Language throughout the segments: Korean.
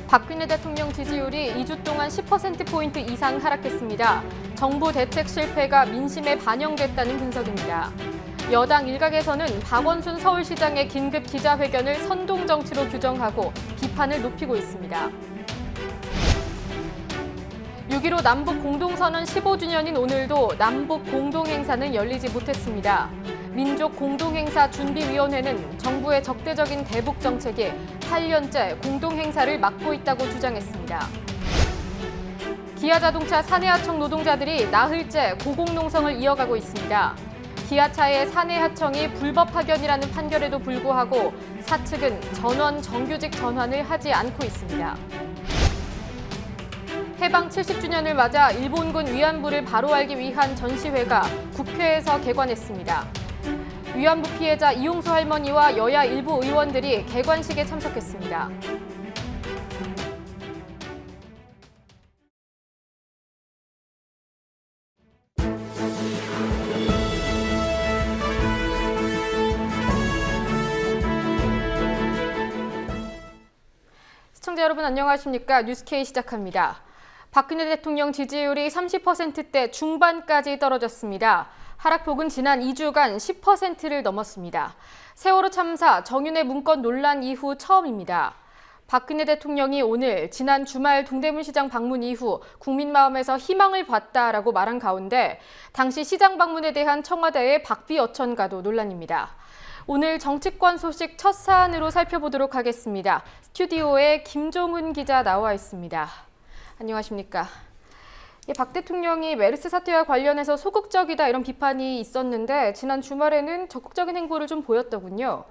박근혜 대통령 지지율이 2주 동안 10%포인트 이상 하락했습니다. 정부 대책 실패가 민심에 반영됐다는 분석입니다. 여당 일각에서는 박원순 서울시장의 긴급 기자회견을 선동정치로 규정하고 비판을 높이고 있습니다. 6.15 남북 공동선언 15주년인 오늘도 남북 공동행사는 열리지 못했습니다. 민족공동행사준비위원회는 정부의 적대적인 대북 정책이 8년째 공동행사를 막고 있다고 주장했습니다. 기아자동차 사내하청 노동자들이 나흘째 고공농성을 이어가고 있습니다. 기아차의 사내하청이 불법 파견이라는 판결에도 불구하고 사측은 전원 정규직 전환을 하지 않고 있습니다. 해방 70주년을 맞아 일본군 위안부를 바로 알기 위한 전시회가 국회에서 개관했습니다. 위안부 피해자 이용수 할머니와 여야 일부 의원들이 개관식에 참석했습니다. 시청자 여러분 안녕하십니까? 뉴스K 시작합니다. 박근혜 대통령 지지율이 30%대 중반까지 떨어졌습니다. 하락폭은 지난 2주간 10%를 넘었습니다. 세월호 참사, 정윤회 문건 논란 이후 처음입니다. 박근혜 대통령이 오늘 지난 주말 동대문시장 방문 이후 국민 마음에서 희망을 봤다라고 말한 가운데 당시 시장 방문에 대한 청와대의 박비어천가도 논란입니다. 오늘 정치권 소식 첫 사안으로 살펴보도록 하겠습니다. 스튜디오에 김종훈 기자 나와 있습니다. 안녕하십니까? 박 대통령이 메르스 사태와 관련해서 소극적이다 이런 비판이 있었는데 지난 주말에는 적극적인 행보를 좀 보였더군요.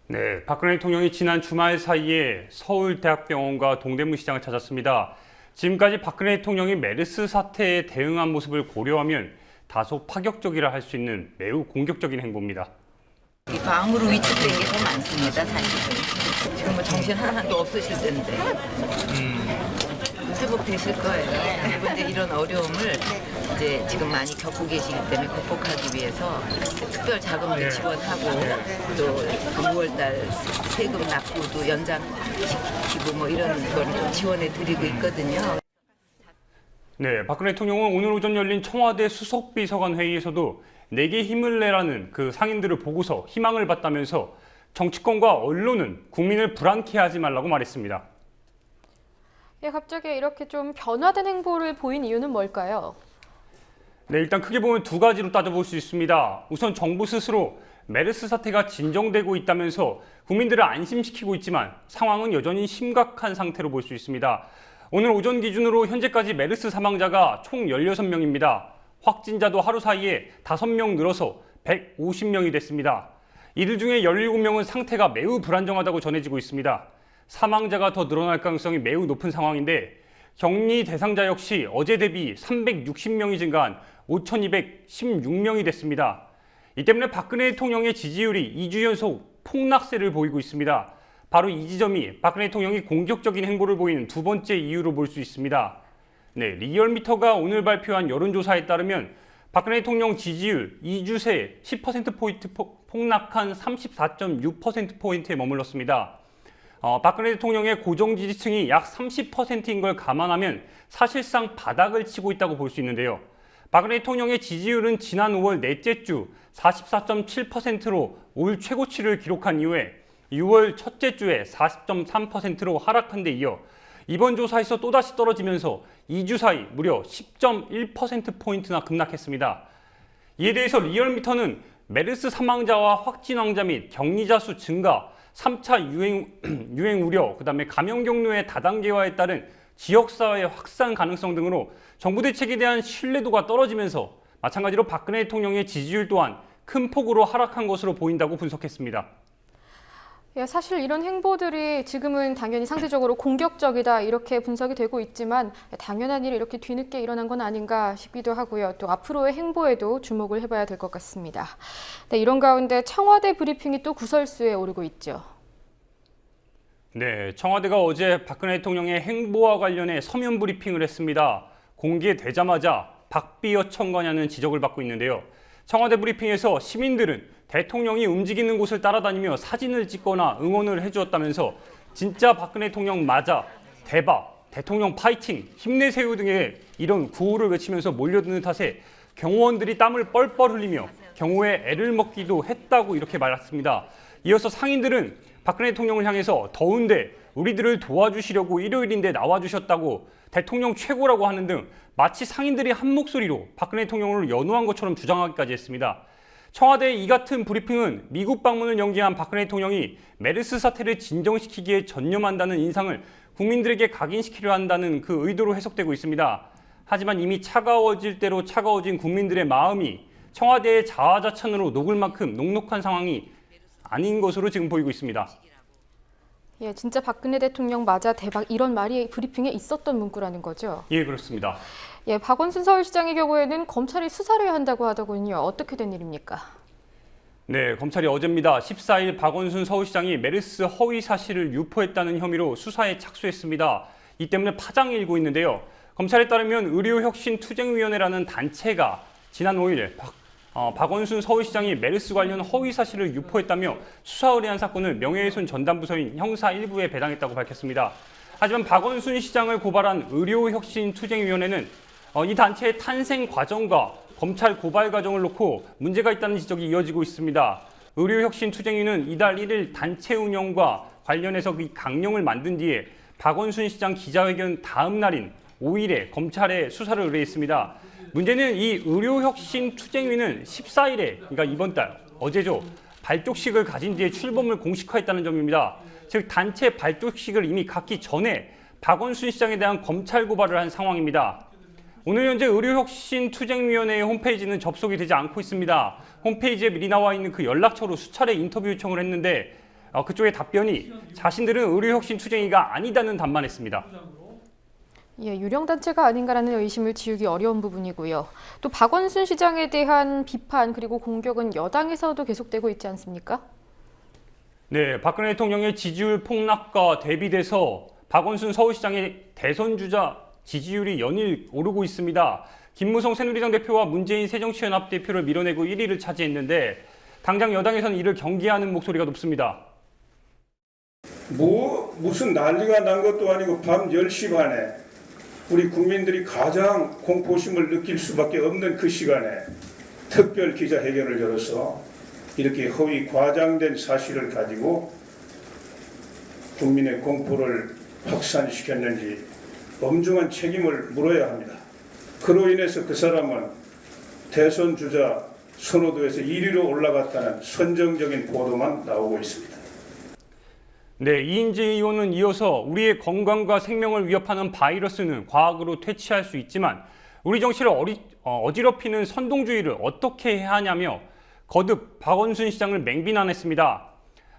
네, 박근혜 대통령이 지난 주말 사이에 서울대학병원과 동대문시장을 찾았습니다. 지금까지 박근혜 대통령이 메르스 사태에 대응한 모습을 고려하면 다소 파격적이라 할 수 있는 매우 공격적인 행보입니다. 이 방으로 위축된 게 더 많습니다, 사실은. 지금 뭐 정신 하나도 없으실 텐데. 회복되실 거예요. 그리고 이제 이런 어려움을 이제 지금 많이 겪고 계시기 때문에 극복하기 위해서 특별 자금도 지원하고 또 6월달 세금 납부도 연장시키고 뭐 이런 걸 좀 지원해 드리고 있거든요. 네, 박근혜 대통령은 오늘 오전 열린 청와대 수석비서관 회의에서도 내게 힘을 내라는 그 상인들을 보고서 희망을 봤다면서 정치권과 언론은 국민을 불안케 하지 말라고 말했습니다. 갑자기 이렇게 좀 변화된 행보를 보인 이유는 뭘까요? 네, 일단 크게 보면 두 가지로 따져볼 수 있습니다. 우선 정부 스스로 메르스 사태가 진정되고 있다면서 국민들을 안심시키고 있지만 상황은 여전히 심각한 상태로 볼 수 있습니다. 오늘 오전 기준으로 현재까지 메르스 사망자가 총 16명입니다. 확진자도 하루 사이에 5명 늘어서 150명이 됐습니다. 이들 중에 17명은 상태가 매우 불안정하다고 전해지고 있습니다. 사망자가 더 늘어날 가능성이 매우 높은 상황인데 격리 대상자 역시 어제 대비 360명이 증가한 5,216명이 됐습니다. 이 때문에 박근혜 대통령의 지지율이 2주 연속 폭락세를 보이고 있습니다. 바로 이 지점이 박근혜 대통령이 공격적인 행보를 보이는 두 번째 이유로 볼 수 있습니다. 네, 리얼미터가 오늘 발표한 여론조사에 따르면 박근혜 대통령 지지율 2주 새 10%포인트 폭락한 34.6%포인트에 머물렀습니다. 박근혜 대통령의 고정 지지층이 약 30%인 걸 감안하면 사실상 바닥을 치고 있다고 볼 수 있는데요. 박근혜 대통령의 지지율은 지난 5월 넷째 주 44.7%로 올 최고치를 기록한 이후에 6월 첫째 주에 40.3%로 하락한 데 이어 이번 조사에서 또다시 떨어지면서 2주 사이 무려 10.1%포인트나 급락했습니다. 이에 대해서 리얼미터는 메르스 사망자와 확진 환자 및 격리자 수 증가, 3차 유행 우려, 그다음에 감염 경로의 다단계화에 따른 지역사회 확산 가능성 등으로 정부 대책에 대한 신뢰도가 떨어지면서 마찬가지로 박근혜 대통령의 지지율 또한 큰 폭으로 하락한 것으로 보인다고 분석했습니다. 사실 이런 행보들이 지금은 당연히 상대적으로 공격적이다 이렇게 분석이 되고 있지만 당연한 일이 이렇게 뒤늦게 일어난 건 아닌가 싶기도 하고요. 또 앞으로의 행보에도 주목을 해봐야 될 것 같습니다. 네, 이런 가운데 청와대 브리핑이 또 구설수에 오르고 있죠. 네, 청와대가 어제 박근혜 대통령의 행보와 관련해 서면 브리핑을 했습니다. 공개되자마자 박비어천가냐는 지적을 받고 있는데요. 청와대 브리핑에서 시민들은 대통령이 움직이는 곳을 따라다니며 사진을 찍거나 응원을 해주었다면서 진짜 박근혜 대통령 맞아, 대박, 대통령 파이팅, 힘내세요 등의 이런 구호를 외치면서 몰려드는 탓에 경호원들이 땀을 뻘뻘 흘리며 경호에 애를 먹기도 했다고 이렇게 말했습니다. 이어서 상인들은 박근혜 대통령을 향해서 더운데 우리들을 도와주시려고 일요일인데 나와주셨다고 대통령 최고라고 하는 등 마치 상인들이 한 목소리로 박근혜 대통령을 연호한 것처럼 주장하기까지 했습니다. 청와대의 이 같은 브리핑은 미국 방문을 연기한 박근혜 대통령이 메르스 사태를 진정시키기에 전념한다는 인상을 국민들에게 각인시키려 한다는 그 의도로 해석되고 있습니다. 하지만 이미 차가워질 대로 차가워진 국민들의 마음이 청와대의 자화자찬으로 녹을 만큼 녹록한 상황이 아닌 것으로 지금 보이고 있습니다. 예, 진짜 박근혜 대통령 맞아 대박 이런 말이 브리핑에 있었던 문구라는 거죠? 예, 그렇습니다. 예, 박원순 서울시장의 경우에는 검찰이 수사를 해야 한다고 하더군요. 어떻게 된 일입니까? 네, 검찰이 어제입니다. 14일 박원순 서울시장이 메르스 허위 사실을 유포했다는 혐의로 수사에 착수했습니다. 이 때문에 파장이 일고 있는데요. 검찰에 따르면 의료혁신투쟁위원회라는 단체가 지난 5일 박원순 서울시장이 메르스 관련 허위 사실을 유포했다며 수사 의뢰한 사건을 명예훼손 전담부서인 형사 1부에 배당했다고 밝혔습니다. 하지만 박원순 시장을 고발한 의료혁신투쟁위원회는 이 단체의 탄생 과정과 검찰 고발 과정을 놓고 문제가 있다는 지적이 이어지고 있습니다. 의료혁신투쟁위는 이달 1일 단체 운영과 관련해서 이 강령을 만든 뒤에 박원순 시장 기자회견 다음 날인 5일에 검찰에 수사를 의뢰했습니다. 문제는 이 의료혁신투쟁위는 14일에, 그러니까 이번 달, 어제죠, 발족식을 가진 뒤에 출범을 공식화했다는 점입니다. 즉 단체 발족식을 이미 갖기 전에 박원순 시장에 대한 검찰 고발을 한 상황입니다. 오늘 현재 의료혁신투쟁위원회의 홈페이지는 접속이 되지 않고 있습니다. 홈페이지에 미리 나와 있는 그 연락처로 수차례 인터뷰 요청을 했는데 그쪽의 답변이 자신들은 의료혁신투쟁위가 아니다는 답만 했습니다. 예, 유령단체가 아닌가라는 의심을 지우기 어려운 부분이고요. 또 박원순 시장에 대한 비판 그리고 공격은 여당에서도 계속되고 있지 않습니까? 네, 박근혜 대통령의 지지율 폭락과 대비돼서 박원순 서울시장의 대선 주자 지지율이 연일 오르고 있습니다. 김무성 새누리당 대표와 문재인 새정치연합 대표를 밀어내고 1위를 차지했는데 당장 여당에서는 이를 경계하는 목소리가 높습니다. 무슨 난리가 난 것도 아니고 밤 10시 반에 우리 국민들이 가장 공포심을 느낄 수밖에 없는 그 시간에 특별 기자회견을 열어서 이렇게 허위 과장된 사실을 가지고 국민의 공포를 확산시켰는지 엄중한 책임을 물어야 합니다. 그로 인해서 그 사람은 대선 주자 선호도에서 1위로 올라갔다는 선정적인 보도만 나오고 있습니다. 네, 이인재 의원은 이어서 우리의 건강과 생명을 위협하는 바이러스는 과학으로 퇴치할 수 있지만 우리 정치를 어지럽히는 선동주의를 어떻게 해야 하냐며 거듭 박원순 시장을 맹비난했습니다.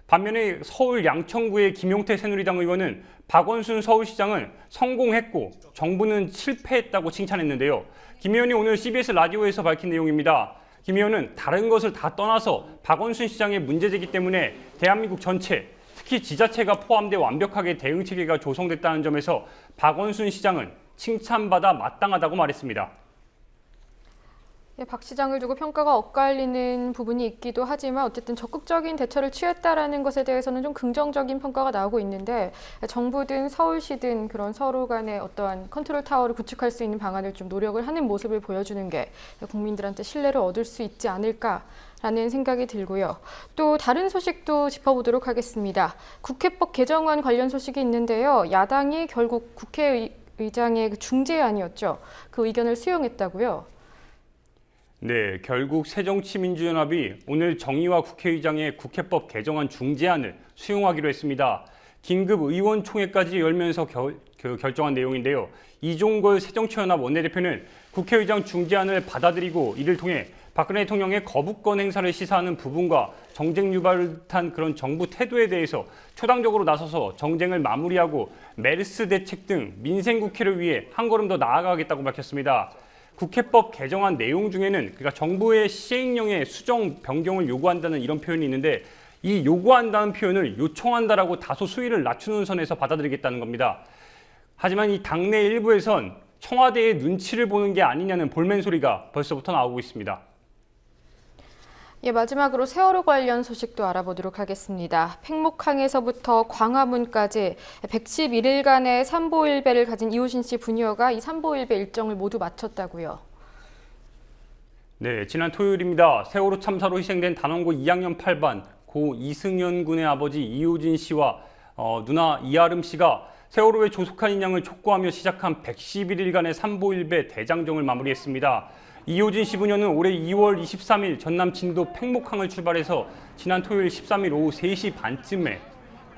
반면에 서울 양천구의 김용태 새누리당 의원은 박원순 서울시장은 성공했고 정부는 실패했다고 칭찬했는데요. 김 의원이 오늘 CBS 라디오에서 밝힌 내용입니다. 김 의원은 다른 것을 다 떠나서 박원순 시장의 문제제기 때문에 대한민국 전체, 특히 지자체가 포함돼 완벽하게 대응 체계가 조성됐다는 점에서 박원순 시장은 칭찬받아 마땅하다고 말했습니다. 예, 박 시장을 두고 평가가 엇갈리는 부분이 있기도 하지만 어쨌든 적극적인 대처를 취했다라는 것에 대해서는 좀 긍정적인 평가가 나오고 있는데 정부든 서울시든 그런 서로 간의 어떠한 컨트롤 타워를 구축할 수 있는 방안을 좀 노력을 하는 모습을 보여주는 게 국민들한테 신뢰를 얻을 수 있지 않을까라는 생각이 들고요. 또 다른 소식도 짚어보도록 하겠습니다. 국회법 개정안 관련 소식이 있는데요. 야당이 결국 국회의장의 그 중재안이었죠. 그 의견을 수용했다고요. 네, 결국 새정치민주연합이 오늘 정의와 국회의장의 국회법 개정안 중재안을 수용하기로 했습니다. 긴급 의원총회까지 열면서 결정한 내용인데요. 이종걸 새정치연합 원내대표는 국회의장 중재안을 받아들이고 이를 통해 박근혜 대통령의 거부권 행사를 시사하는 부분과 정쟁 유발을 듯한 그런 정부 태도에 대해서 초당적으로 나서서 정쟁을 마무리하고 메르스 대책 등 민생 국회를 위해 한 걸음 더 나아가겠다고 밝혔습니다. 국회법 개정안 내용 중에는 그러니까 정부의 시행령의 수정 변경을 요구한다는 이런 표현이 있는데 이 요구한다는 표현을 요청한다라고 다소 수위를 낮추는 선에서 받아들이겠다는 겁니다. 하지만 이 당내 일부에선 청와대의 눈치를 보는 게 아니냐는 볼멘 소리가 벌써부터 나오고 있습니다. 예, 마지막으로 세월호 관련 소식도 알아보도록 하겠습니다. 팽목항에서부터 광화문까지 111일간의 삼보일배를 가진 이호진 씨 부녀가 이 삼보일배 일정을 모두 마쳤다고요. 네, 지난 토요일입니다. 세월호 참사로 희생된 단원고 2학년 8반 고 이승연 군의 아버지 이호진 씨와 누나 이아름 씨가 세월호에 조속한 인양을 촉구하며 시작한 111일간의 삼보일배 대장정을 마무리했습니다. 이호진 씨 부녀는 올해 2월 23일 전남 진도 팽목항을 출발해서 지난 토요일 13일 오후 3시 반쯤에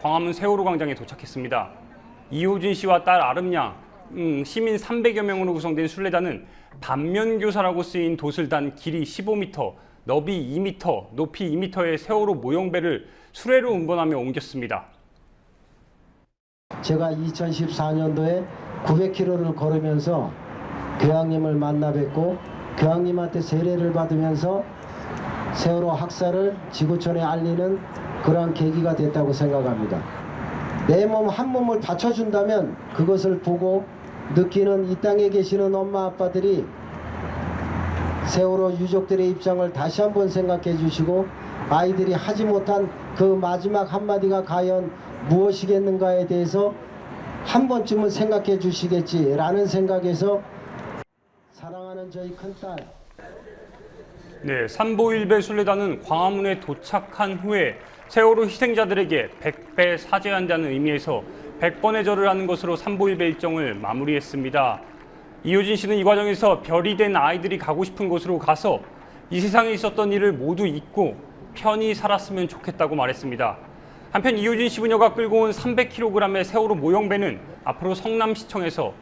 광화문 세월호 광장에 도착했습니다. 이호진 씨와 딸 아름 양, 시민 300여 명으로 구성된 순례단은 반면교사라고 쓰인 돛을 단 길이 15m, 너비 2m, 높이 2m의 세월호 모형배를 수레로 운반하며 옮겼습니다. 제가 2014년도에 900km를 걸으면서 교황님을 만나 뵙고 교황님한테 세례를 받으면서 세월호 학살을 지구촌에 알리는 그러한 계기가 됐다고 생각합니다. 내 몸 한 몸을 바쳐준다면 그것을 보고 느끼는 이 땅에 계시는 엄마 아빠들이 세월호 유족들의 입장을 다시 한번 생각해 주시고 아이들이 하지 못한 그 마지막 한마디가 과연 무엇이겠는가에 대해서 한 번쯤은 생각해 주시겠지라는 생각에서 사랑하는 저희 큰딸 네, 삼보일배 순례단은 광화문에 도착한 후에 세월호 희생자들에게 100배 사죄한다는 의미에서 100번의 절을 하는 것으로 삼보일배 일정을 마무리했습니다. 이호진 씨는 이 과정에서 별이 된 아이들이 가고 싶은 곳으로 가서 이 세상에 있었던 일을 모두 잊고 편히 살았으면 좋겠다고 말했습니다. 한편 이호진 씨 부녀가 끌고 온 300kg의 세월호 모형배는 앞으로 성남시청에서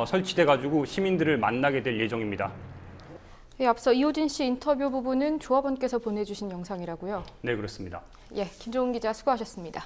설치돼가지고 시민들을 만나게 될 예정입니다. 예, 앞서 이호진 씨 인터뷰 부분은 조합원께서 보내주신 영상이라고요. 네, 그렇습니다. 예, 김종훈 기자 수고하셨습니다.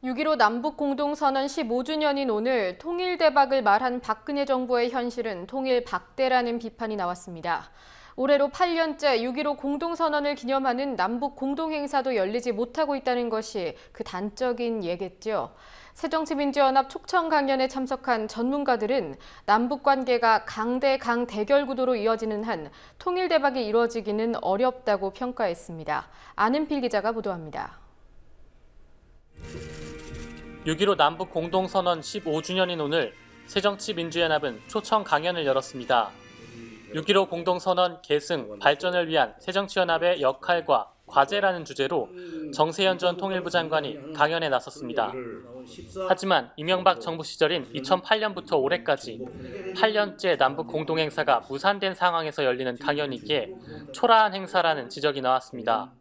(6.15) 남북공동선언 15주년인 오늘 통일 대박을 말한 박근혜 정부의 현실은 통일 박대라는 비판이 나왔습니다. 올해로 8년째 6.15 공동선언을 기념하는 남북 공동행사도 열리지 못하고 있다는 것이 그 단적인 예겠죠. 새정치민주연합 촉청 강연에 참석한 전문가들은 남북 관계가 강대강 대결 구도로 이어지는 한 통일 대박이 이루어지기는 어렵다고 평가했습니다. 아는필 기자가 보도합니다. 6.15 남북 공동선언 15주년인 오늘 새정치민주연합은 초청 강연을 열었습니다. 6.15 공동선언 계승, 발전을 위한 새정치연합의 역할과 과제라는 주제로 정세현 전 통일부 장관이 강연에 나섰습니다. 하지만 이명박 정부 시절인 2008년부터 올해까지 8년째 남북 공동행사가 무산된 상황에서 열리는 강연이기에 초라한 행사라는 지적이 나왔습니다.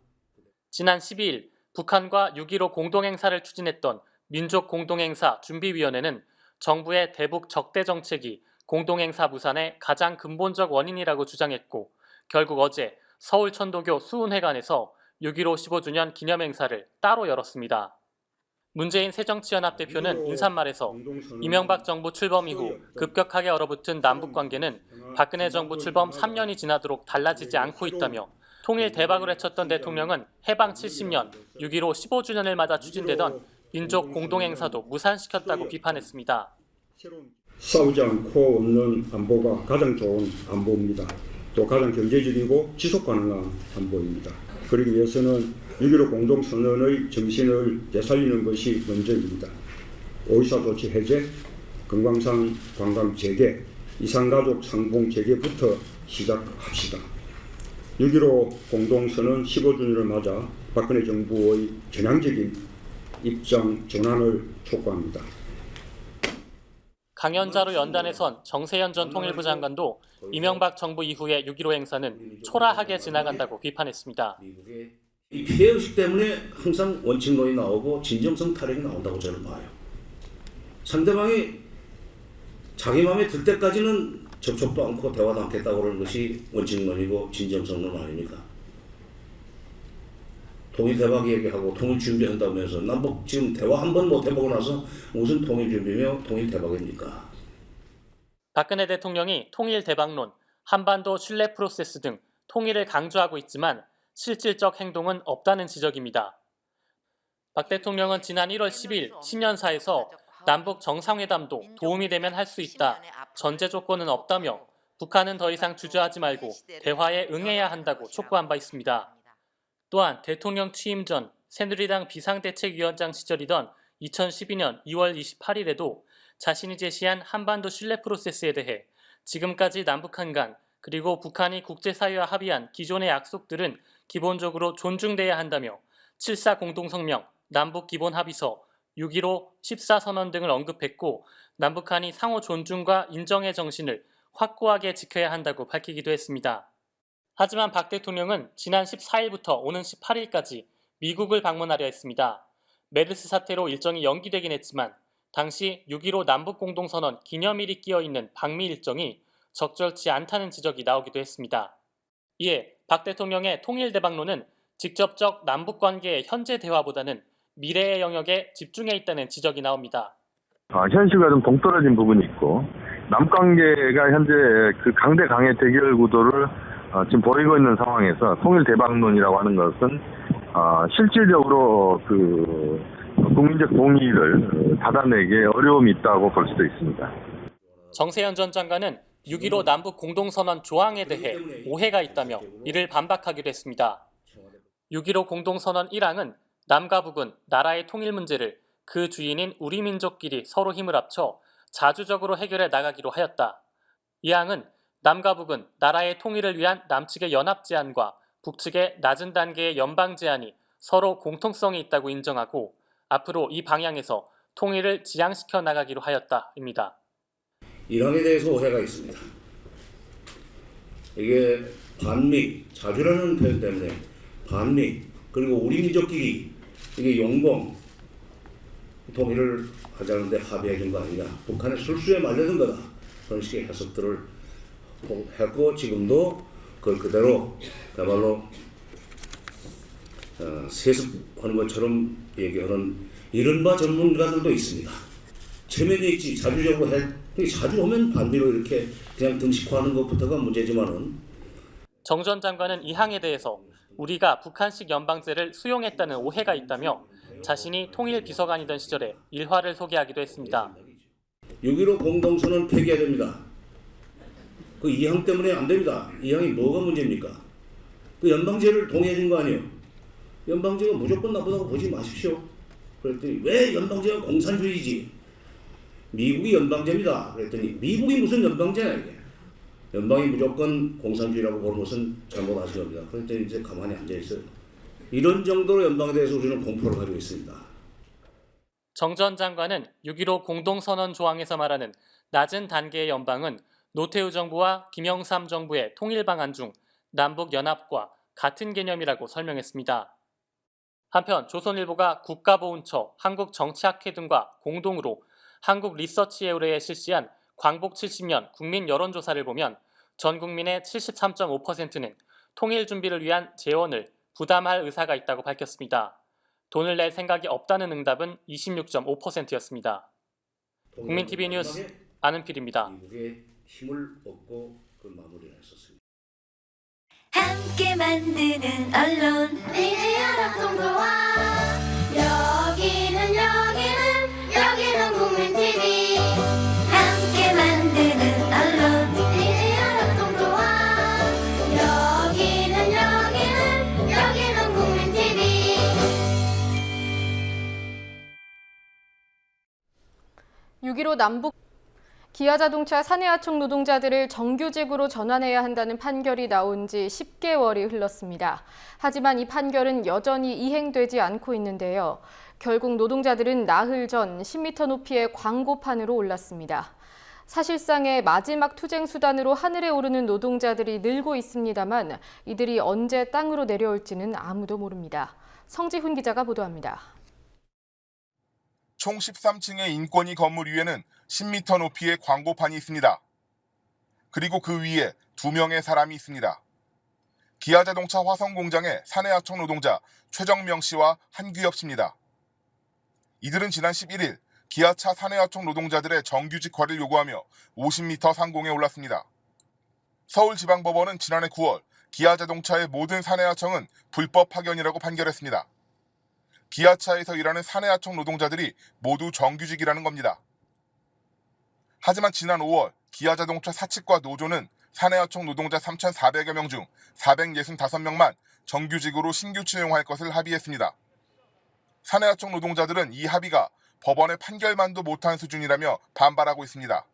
지난 12일 북한과 6.15 공동행사를 추진했던 민족공동행사 준비위원회는 정부의 대북 적대 정책이 공동행사 무산의 가장 근본적 원인이라고 주장했고 결국 어제 서울 천도교 수훈회관에서 6.15 15주년 기념행사를 따로 열었습니다. 문재인 새정치연합 대표는 인사말에서 이명박 정부 출범 이후 급격하게 얼어붙은 남북관계는 박근혜 정부 출범 3년이 지나도록 달라지지 않고 있다며 통일 대박을 외쳤던 대통령은 해방 70년 6.15 15주년을 맞아 추진되던 민족 공동행사도 무산시켰다고 비판했습니다. 싸우지 않고 없는 안보가 가장 좋은 안보입니다. 또 가장 경제적이고 지속 가능한 안보입니다. 그러기 위해서는 6.15 공동선언의 정신을 되살리는 것이 먼저입니다. 5.14 조치 해제, 금강산 관광 재개, 이산가족 상봉 재개부터 시작합시다. 6.15 공동선언 15주년을 맞아 박근혜 정부의 전향적인 입장 전환을 촉구합니다. 강연자로 연단에 선 정세현 전 통일부 장관도 이명박 정부 이후의 6.15 행사는 초라하게 지나간다고 비판했습니다. 이 피해의식 때문에 항상 원칙론이 나오고 진정성 타령이 나온다고 저는 봐요. 상대방이 자기 마음에 들 때까지는 접촉도 않고 대화도 않겠다고 그러는 것이 원칙론이고 진정성론 아닙니까? 통일 대박 얘기하고 통일 준비한다면서 남북 지금 대화 한 번 못 해보고 나서 무슨 통일 준비며 통일 대박입니까? 박근혜 대통령이 통일 대박론, 한반도 신뢰 프로세스 등 통일을 강조하고 있지만 실질적 행동은 없다는 지적입니다. 박 대통령은 지난 1월 10일 신년사에서 남북 정상회담도 도움이 되면 할 수 있다. 전제 조건은 없다며 북한은 더 이상 주저하지 말고 대화에 응해야 한다고 촉구한 바 있습니다. 또한 대통령 취임 전 새누리당 비상대책위원장 시절이던 2012년 2월 28일에도 자신이 제시한 한반도 신뢰 프로세스에 대해 지금까지 남북한 간 그리고 북한이 국제사회와 합의한 기존의 약속들은 기본적으로 존중돼야 한다며 7.4 공동성명, 남북기본합의서, 6.15 14선언 등을 언급했고 남북한이 상호 존중과 인정의 정신을 확고하게 지켜야 한다고 밝히기도 했습니다. 하지만 박 대통령은 지난 14일부터 오는 18일까지 미국을 방문하려 했습니다. 메르스 사태로 일정이 연기되긴 했지만 당시 6.15 남북공동선언 기념일이 끼어있는 방미 일정이 적절치 않다는 지적이 나오기도 했습니다. 이에 박 대통령의 통일대박론은 직접적 남북관계의 현재 대화보다는 미래의 영역에 집중해 있다는 지적이 나옵니다. 현실과 좀 동떨어진 부분이 있고 남북관계가 현재 그 강대 강의 대결 구도를 지금 보이고 있는 상황에서 통일대박론이라고 하는 것은 실질적으로 그 국민적 동의를 받아내기에 어려움이 있다고 볼 수도 있습니다. 정세현 전 장관은 6.15 남북 공동선언 조항에 대해 오해가 있다며 이를 반박하기도 했습니다. 6.15 공동선언 1항은 남과 북은 나라의 통일 문제를 그 주인인 우리 민족끼리 서로 힘을 합쳐 자주적으로 해결해 나가기로 하였다. 2항은 남과 북은 나라의 통일을 위한 남측의 연합 제안과 북측의 낮은 단계의 연방 제안이 서로 공통성이 있다고 인정하고 앞으로 이 방향에서 통일을 지향시켜 나가기로 하였다입니다. 1항에 대해서 오해가 있습니다. 이게 반미, 자주라는 표현 때문에 반미 그리고 우리 민족끼리 이게 용공 통일을 하자는데 합의해 준 거 아니냐. 북한의 술수에 말려든 거다. 그런 식의 해석들을 했고 지금도 그걸 그대로 그야말로 세습하는 것처럼 얘기하는 이른바 전문가들도 있습니다. 체면에 있지 자주적으로 자주 오면 반미로 이렇게 그냥 등식화하는 것부터가 문제지만은 정 전 장관은 이 항에 대해서 우리가 북한식 연방제를 수용했다는 오해가 있다며 자신이 통일 비서관이던 시절에 일화를 소개하기도 했습니다. 6.15 공동선언 폐기해야 됩니다. 그 2항 때문에 안 됩니다. 2항이 뭐가 문제입니까? 그 연방제를 동의해 준 거 아니에요. 연방제가 무조건 나쁘다고 보지 마십시오. 그랬더니 왜 연방제가 공산주의지? 미국이 연방제입니다. 그랬더니 미국이 무슨 연방제냐 이게. 연방이 무조건 공산주의라고 보는 것은 잘못하신 겁니다. 그랬더니 이제 가만히 앉아있어요. 이런 정도로 연방에 대해서 우리는 공포를 가지고 있습니다. 정 전 장관은 6.15 공동선언 조항에서 말하는 낮은 단계의 연방은 노태우 정부와 김영삼 정부의 통일 방안 중 남북연합과 같은 개념이라고 설명했습니다. 한편 조선일보가 국가보훈처, 한국정치학회 등과 공동으로 한국리서치에어레에 실시한 광복 70년 국민 여론조사를 보면 전 국민의 73.5%는 통일 준비를 위한 재원을 부담할 의사가 있다고 밝혔습니다. 돈을 낼 생각이 없다는 응답은 26.5%였습니다. 국민TV 뉴스 안은필입니다. 미국의 힘을 얻고 그 마무리를 했었습니다. 함께 만드는 언론 미래 연합동조화 여기는 국민TV 함께 만드는 언론 미래 연합동조화 여기는 국민TV 6.15 남북 기아자동차 사내하청 노동자들을 정규직으로 전환해야 한다는 판결이 나온 지 10개월이 흘렀습니다. 하지만 이 판결은 여전히 이행되지 않고 있는데요. 결국 노동자들은 나흘 전 10m 높이의 광고판으로 올랐습니다. 사실상의 마지막 투쟁 수단으로 하늘에 오르는 노동자들이 늘고 있습니다만 이들이 언제 땅으로 내려올지는 아무도 모릅니다. 성지훈 기자가 보도합니다. 총 13층의 인권위 건물 위에는 10m 높이의 광고판이 있습니다. 그리고 그 위에 2명의 사람이 있습니다. 기아자동차 화성공장의 사내하청 노동자 최정명 씨와 한규엽 씨입니다. 이들은 지난 11일 기아차 사내하청 노동자들의 정규직화를 요구하며 50m 상공에 올랐습니다. 서울지방법원은 지난해 9월 기아자동차의 모든 사내하청은 불법 파견이라고 판결했습니다. 기아차에서 일하는 사내하청 노동자들이 모두 정규직이라는 겁니다. 하지만 지난 5월 기아자동차 사측과 노조는 사내하청 노동자 3,400여 명 중 465명만 정규직으로 신규 채용할 것을 합의했습니다. 사내하청 노동자들은 이 합의가 법원의 판결만도 못한 수준이라며 반발하고 있습니다.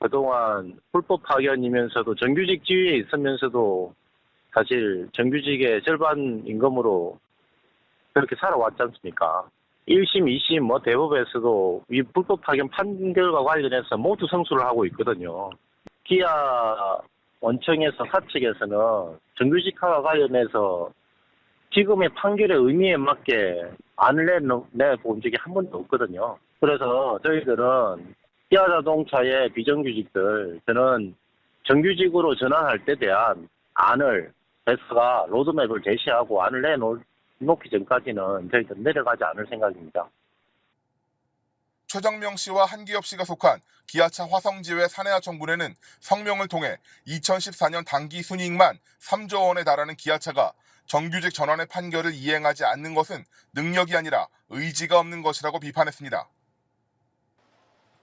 그동안 불법 파견이면서도 정규직 지위에 있으면서도 사실 정규직의 절반 임금으로 그렇게 살아왔지 않습니까? 1심, 2심, 대법에서도 이 불법 파견 판결과 관련해서 모두 승소를 하고 있거든요. 기아 원청에서 사측에서는 정규직화와 관련해서 지금의 판결의 의미에 맞게 안을 내본 적이 한 번도 없거든요. 그래서 저희들은 기아자동차의 비정규직들, 저는 정규직으로 전환할 때 대한 안을 회사가 로드맵을 제시하고 안을 내놓기 전까지는 저희들은 내려가지 않을 생각입니다. 최정명 씨와 한기엽 씨가 속한 기아차 화성지회 사내하청분회는 성명을 통해 2014년 당기 순이익만 3조 원에 달하는 기아차가 정규직 전환의 판결을 이행하지 않는 것은 능력이 아니라 의지가 없는 것이라고 비판했습니다.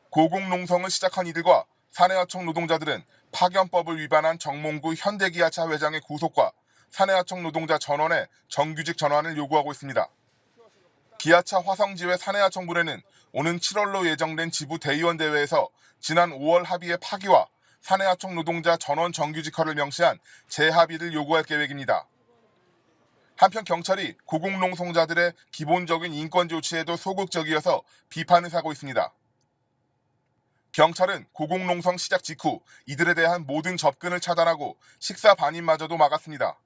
고공농성을 시작한 이들과 사내하청 노동자들은 파견법을 위반한 정몽구 현대기아차 회장의 구속과 사내하청 노동자 전원의 정규직 전환을 요구하고 있습니다. 기아차 화성지회 사내하청분회는 오는 7월로 예정된 지부 대의원 대회에서 지난 5월 합의의 파기와 사내하청 노동자 전원 정규직화를 명시한 재합의를 요구할 계획입니다. 한편 경찰이 고공농성자들의 기본적인 인권 조치에도 소극적이어서 비판을 사고 있습니다. 경찰은 고공농성 시작 직후 이들에 대한 모든 접근을 차단하고 식사 반입마저도 막았습니다.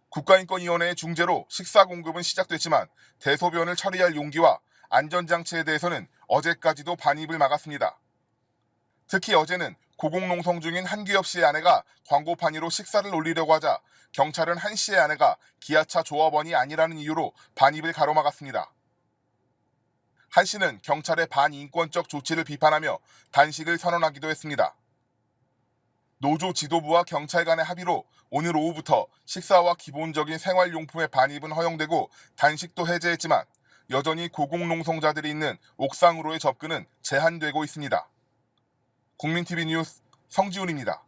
국가인권위원회의 중재로 식사 공급은 시작됐지만 대소변을 처리할 용기와 안전장치에 대해서는 어제까지도 반입을 막았습니다. 특히 어제는 고공농성 중인 한기엽 씨의 아내가 광고판 위로 식사를 올리려고 하자 경찰은 한 씨의 아내가 기아차 조합원이 아니라는 이유로 반입을 가로막았습니다. 한 씨는 경찰의 반인권적 조치를 비판하며 단식을 선언하기도 했습니다. 노조 지도부와 경찰 간의 합의로 오늘 오후부터 식사와 기본적인 생활용품의 반입은 허용되고 단식도 해제했지만 여전히 고공농성자들이 있는 옥상으로의 접근은 제한되고 있습니다. 국민TV 뉴스 성지훈입니다.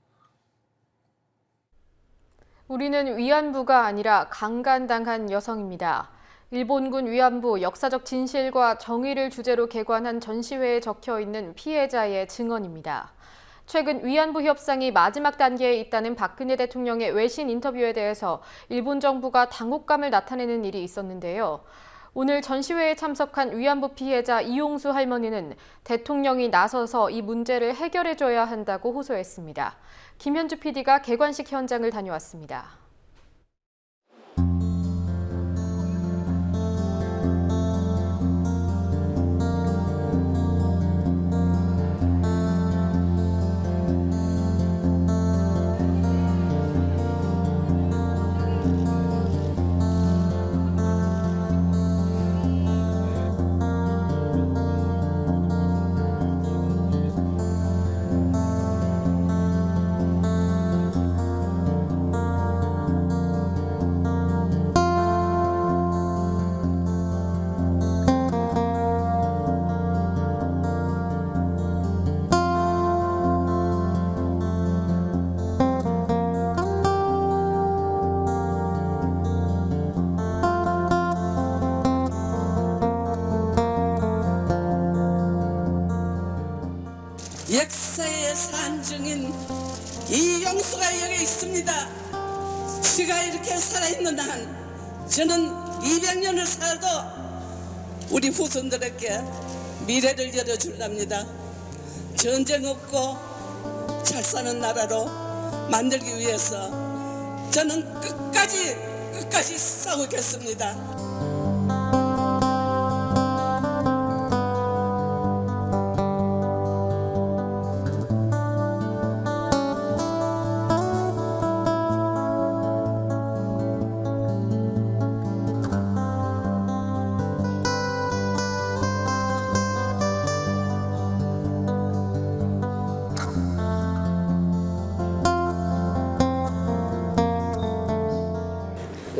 우리는 위안부가 아니라 강간당한 여성입니다. 일본군 위안부 역사적 진실과 정의를 주제로 개관한 전시회에 적혀있는 피해자의 증언입니다. 최근 위안부 협상이 마지막 단계에 있다는 박근혜 대통령의 외신 인터뷰에 대해서 일본 정부가 당혹감을 나타내는 일이 있었는데요. 오늘 전시회에 참석한 위안부 피해자 이용수 할머니는 대통령이 나서서 이 문제를 해결해줘야 한다고 호소했습니다. 김현주 PD가 개관식 현장을 다녀왔습니다. 역사의 산증인 이용수가 여기 있습니다. 지가 이렇게 살아있는 한 저는 200년을 살아도 우리 후손들에게 미래를 열어주랍니다. 전쟁 없고 잘 사는 나라로 만들기 위해서 저는 끝까지 싸우겠습니다.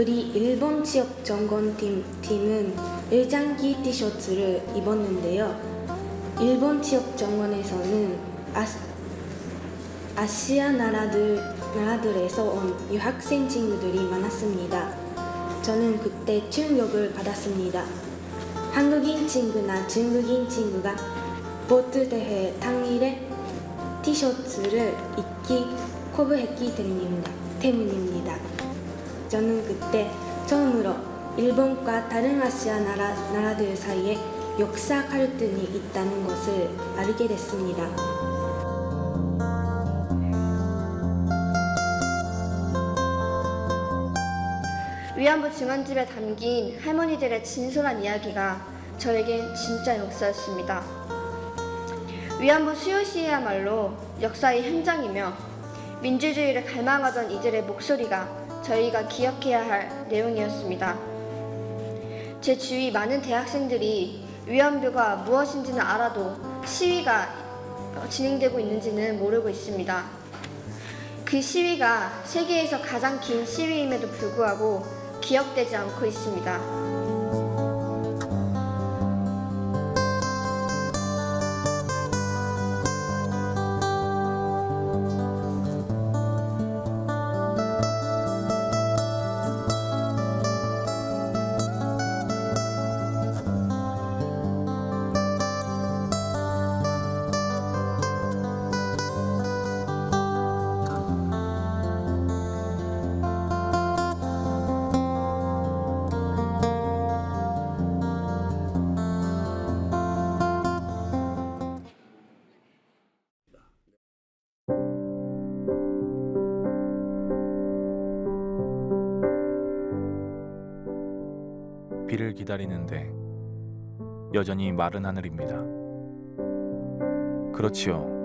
우리 일본 지역 정권팀은 일장기 티셔츠를 입었는데요. 일본 지역 정원에서는 아시아 나라들에서 온 유학생 친구들이 많았습니다. 저는 그때 충격을 받았습니다. 한국인 친구나 중국인 친구가 보트 대회 당일에 티셔츠를 입기 거부했기 때문입니다. 저는 그때 처음으로 일본과 다른 아시아 나라들 사이에 역사 갈등이 있다는 것을 알게 됐습니다. 위안부 증언집에 담긴 할머니들의 진솔한 이야기가 저에겐 진짜 역사였습니다. 위안부 수요시야말로 역사의 현장이며 민주주의를 갈망하던 이들의 목소리가 저희가 기억해야 할 내용이었습니다. 제 주위 많은 대학생들이 위안부가 무엇인지는 알아도 시위가 진행되고 있는지는 모르고 있습니다. 그 시위가 세계에서 가장 긴 시위임에도 불구하고 기억되지 않고 있습니다. 비를 기다리는데 여전히 마른 하늘입니다. 그렇지요.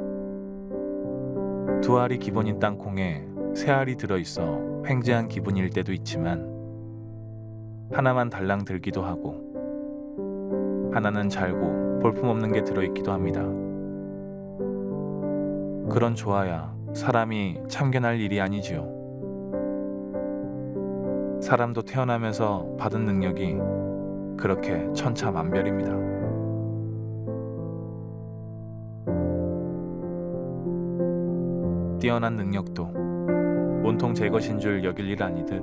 두 알이 기본인 땅콩에 세 알이 들어있어 횡재한 기분일 때도 있지만 하나만 달랑 들기도 하고 하나는 잘고 볼품없는 게 들어있기도 합니다. 그런 조화야 사람이 참견할 일이 아니지요. 사람도 태어나면서 받은 능력이 그렇게 천차만별입니다. 뛰어난 능력도 온통 제 것인 줄 여길 일 아니듯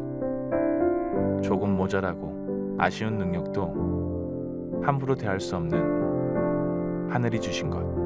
조금 모자라고 아쉬운 능력도 함부로 대할 수 없는 하늘이 주신 것.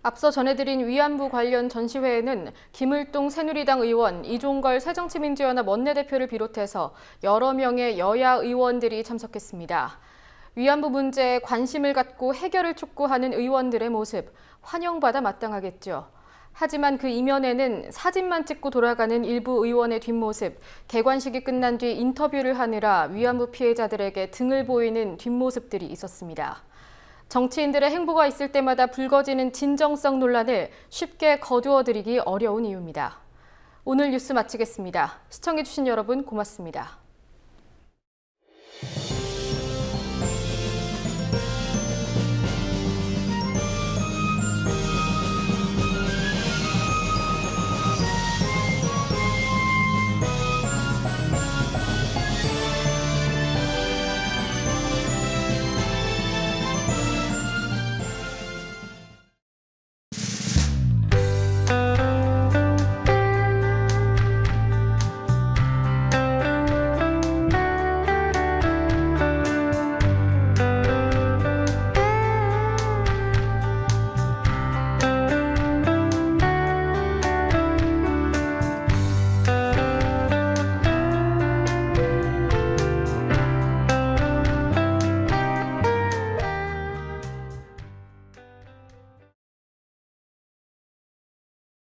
앞서 전해드린 위안부 관련 전시회에는 김을동 새누리당 의원, 이종걸 새정치민주연합 원내대표를 비롯해서 여러 명의 여야 의원들이 참석했습니다. 위안부 문제에 관심을 갖고 해결을 촉구하는 의원들의 모습, 환영받아 마땅하겠죠. 하지만 그 이면에는 사진만 찍고 돌아가는 일부 의원의 뒷모습, 개관식이 끝난 뒤 인터뷰를 하느라 위안부 피해자들에게 등을 보이는 뒷모습들이 있었습니다. 정치인들의 행보가 있을 때마다 불거지는 진정성 논란을 쉽게 거두어들이기 어려운 이유입니다. 오늘 뉴스 마치겠습니다. 시청해주신 여러분 고맙습니다.